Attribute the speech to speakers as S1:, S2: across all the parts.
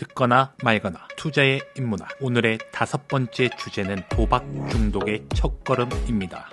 S1: 듣거나 말거나 투자에 입문화. 오늘의 5번째 주제는 도박 중독의 첫걸음입니다.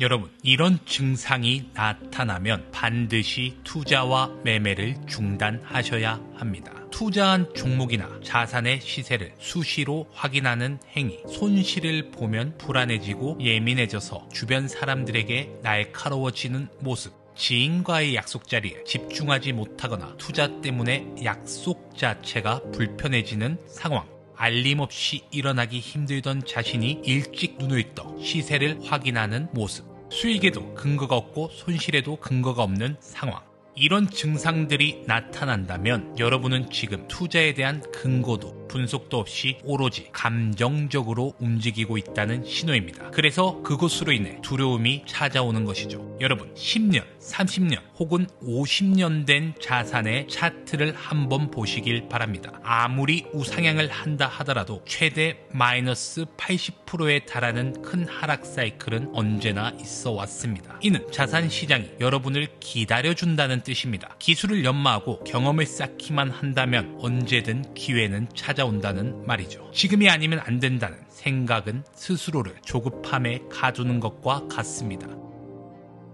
S1: 여러분, 이런 증상이 나타나면 반드시 투자와 매매를 중단하셔야 합니다. 투자한 종목이나 자산의 시세를 수시로 확인하는 행위, 손실을 보면 불안해지고 예민해져서 주변 사람들에게 날카로워지는 모습, 지인과의 약속 자리에 집중하지 못하거나 투자 때문에 약속 자체가 불편해지는 상황, 알림 없이 일어나기 힘들던 자신이 일찍 눈을 떠 시세를 확인하는 모습, 수익에도 근거가 없고 손실에도 근거가 없는 상황. 이런 증상들이 나타난다면 여러분은 지금 투자에 대한 근거도 분석도 없이 오로지 감정적으로 움직이고 있다는 신호입니다. 그래서 그것으로 인해 두려움이 찾아오는 것이죠. 여러분, 10년, 30년 혹은 50년 된 자산의 차트를 한번 보시길 바랍니다. 아무리 우상향을 한다 하더라도 최대 마이너스 80%에 달하는 큰 하락 사이클은 언제나 있어 왔습니다. 이는 자산 시장이 여러분을 기다려준다는 뜻입니다. 기술을 연마하고 경험을 쌓기만 한다면 언제든 기회는 찾아온다는 말이죠. 지금이 아니면 안 된다는 생각은 스스로를 조급함에 가두는 것과 같습니다.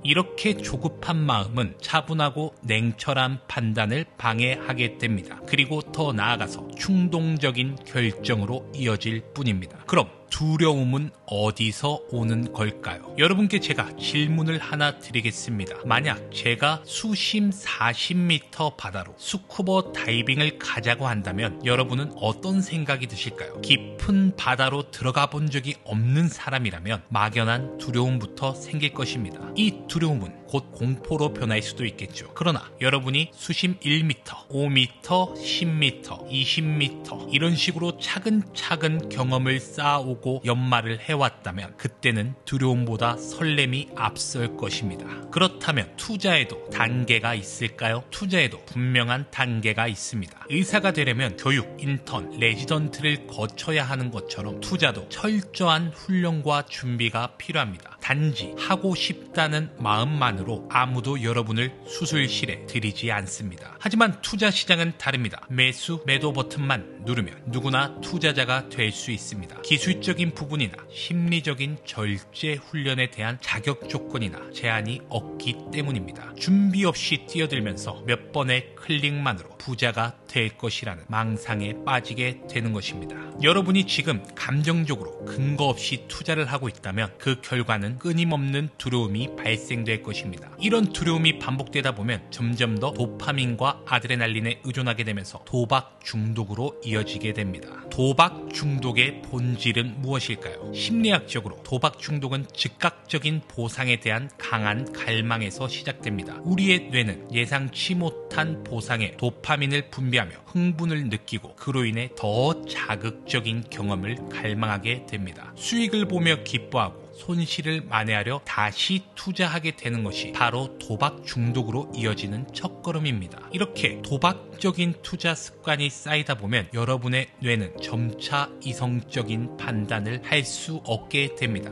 S1: 이렇게 조급한 마음은 차분하고 냉철한 판단을 방해하게 됩니다. 그리고 더 나아가서 충동적인 결정으로 이어질 뿐입니다. 그럼 두려움은 어디서 오는 걸까요? 여러분께 제가 질문을 하나 드리겠습니다. 만약 제가 수심 40m 바다로 스쿠버 다이빙을 가자고 한다면 여러분은 어떤 생각이 드실까요? 깊은 바다로 들어가 본 적이 없는 사람이라면 막연한 두려움부터 생길 것입니다. 이 두려움은 곧 공포로 변할 수도 있겠죠. 그러나 여러분이 수심 1m, 5m, 10m, 20m 이런 식으로 차근차근 경험을 쌓아오고 연마를 해왔다면 그때는 두려움보다 설렘이 앞설 것입니다. 그렇다면 투자에도 단계가 있을까요? 투자에도 분명한 단계가 있습니다. 의사가 되려면 교육, 인턴, 레지던트를 거쳐야 하는 것처럼 투자도 철저한 훈련과 준비가 필요합니다. 단지 하고 싶다는 마음만으로 아무도 여러분을 수술실에 들이지 않습니다. 하지만 투자 시장은 다릅니다. 매수, 매도 버튼만 누르면 누구나 투자자가 될 수 있습니다. 기술적인 부분이나 심리적인 절제 훈련에 대한 자격 조건이나 제한이 없기 때문입니다. 준비 없이 뛰어들면서 몇 번의 클릭만으로 부자가 될 것이라는 망상에 빠지게 되는 것입니다. 여러분이 지금 감정적으로 근거 없이 투자를 하고 있다면 그 결과는 끊임없는 두려움이 발생될 것입니다. 이런 두려움이 반복되다 보면 점점 더 도파민과 아드레날린에 의존하게 되면서 도박 중독으로 이어지게 됩니다. 도박 중독의 본질은 무엇일까요? 심리학적으로 도박 중독은 즉각적인 보상에 대한 강한 갈망에서 시작됩니다. 우리의 뇌는 예상치 못한 보상에 도파민을 분비하며 흥분을 느끼고 그로 인해 더 자극적인 경험을 갈망하게 됩니다. 수익을 보며 기뻐하고 손실을 만회하려 다시 투자하게 되는 것이 바로 도박 중독으로 이어지는 첫걸음입니다. 이렇게 도박적인 투자 습관이 쌓이다 보면 여러분의 뇌는 점차 이성적인 판단을 할 수 없게 됩니다.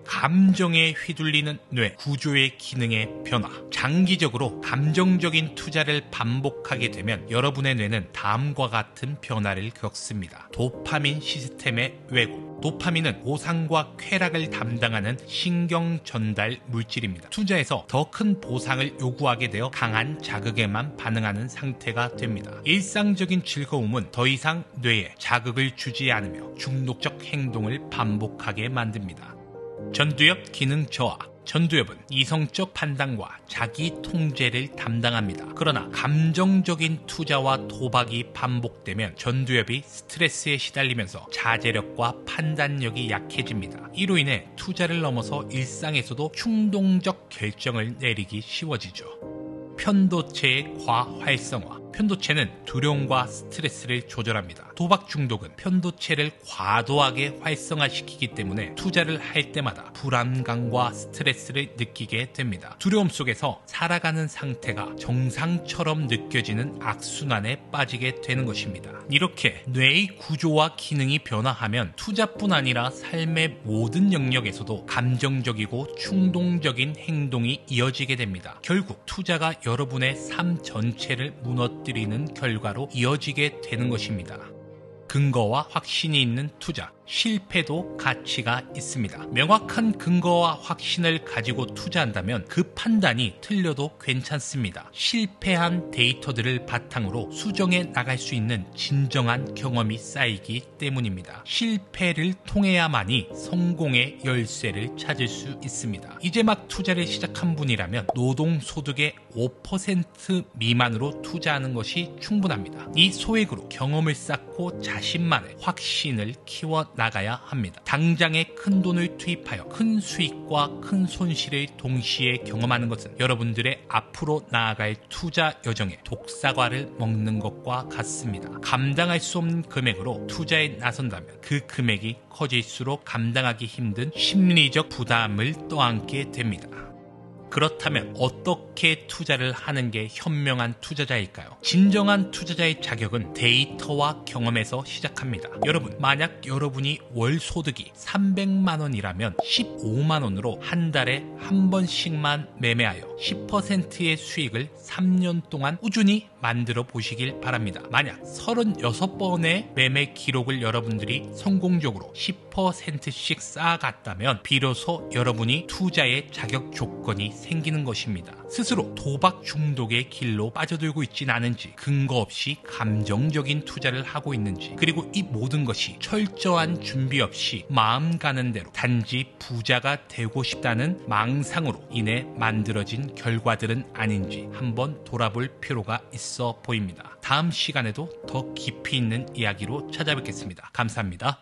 S1: 감정에 휘둘리는 뇌 구조의 기능의 변화. 장기적으로 감정적인 투자를 반복하게 되면 여러분의 뇌는 다음과 같은 변화를 겪습니다. 도파민 시스템의 왜곡. 도파민은 보상과 쾌락을 담당하는 신경 전달 물질입니다. 투자에서 더 큰 보상을 요구하게 되어 강한 자극에만 반응하는 상태가 됩니다. 일상적인 즐거움은 더 이상 뇌에 자극을 주지 않으며 중독적 행동을 반복하게 만듭니다. 전두엽 기능 저하. 전두엽은 이성적 판단과 자기 통제를 담당합니다. 그러나 감정적인 투자와 도박이 반복되면 전두엽이 스트레스에 시달리면서 자제력과 판단력이 약해집니다. 이로 인해 투자를 넘어서 일상에서도 충동적 결정을 내리기 쉬워지죠. 편도체의 과활성화. 편도체는 두려움과 스트레스를 조절합니다. 도박 중독은 편도체를 과도하게 활성화시키기 때문에 투자를 할 때마다 불안감과 스트레스를 느끼게 됩니다. 두려움 속에서 살아가는 상태가 정상처럼 느껴지는 악순환에 빠지게 되는 것입니다. 이렇게 뇌의 구조와 기능이 변화하면 투자뿐 아니라 삶의 모든 영역에서도 감정적이고 충동적인 행동이 이어지게 됩니다. 결국 투자가 여러분의 삶 전체를 무너뜨리는 결과로 이어지게 되는 것입니다. 근거와 확신이 있는 투자, 실패도 가치가 있습니다. 명확한 근거와 확신을 가지고 투자한다면 그 판단이 틀려도 괜찮습니다. 실패한 데이터들을 바탕으로 수정해 나갈 수 있는 진정한 경험이 쌓이기 때문입니다. 실패를 통해야만이 성공의 열쇠를 찾을 수 있습니다. 이제 막 투자를 시작한 분이라면 노동소득의 5% 미만으로 투자하는 것이 충분합니다. 이 소액으로 경험을 쌓고 자신만의 확신을 키워 나가야 합니다. 당장에 큰 돈을 투입하여 큰 수익과 큰 손실을 동시에 경험하는 것은 여러분들의 앞으로 나아갈 투자 여정에 독사과를 먹는 것과 같습니다. 감당할 수 없는 금액으로 투자에 나선다면 그 금액이 커질수록 감당하기 힘든 심리적 부담을 떠안게 됩니다. 그렇다면 어떻게 투자를 하는 게 현명한 투자자일까요? 진정한 투자자의 자격은 데이터와 경험에서 시작합니다. 여러분, 만약 여러분이 월 소득이 300만 원이라면 15만 원으로 한 달에 한 번씩만 매매하여 10%의 수익을 3년 동안 꾸준히 만들어 보시길 바랍니다. 만약 36번의 매매 기록을 여러분들이 성공적으로 10%씩 쌓아갔다면 비로소 여러분이 투자의 자격 조건이 생기는 것입니다. 스스로 도박 중독의 길로 빠져들고 있진 않은지, 근거 없이 감정적인 투자를 하고 있는지, 그리고 이 모든 것이 철저한 준비 없이 마음 가는 대로 단지 부자가 되고 싶다는 망상으로 인해 만들어진 결과들은 아닌지 한번 돌아볼 필요가 있어 보입니다. 다음 시간에도 더 깊이 있는 이야기로 찾아뵙겠습니다. 감사합니다.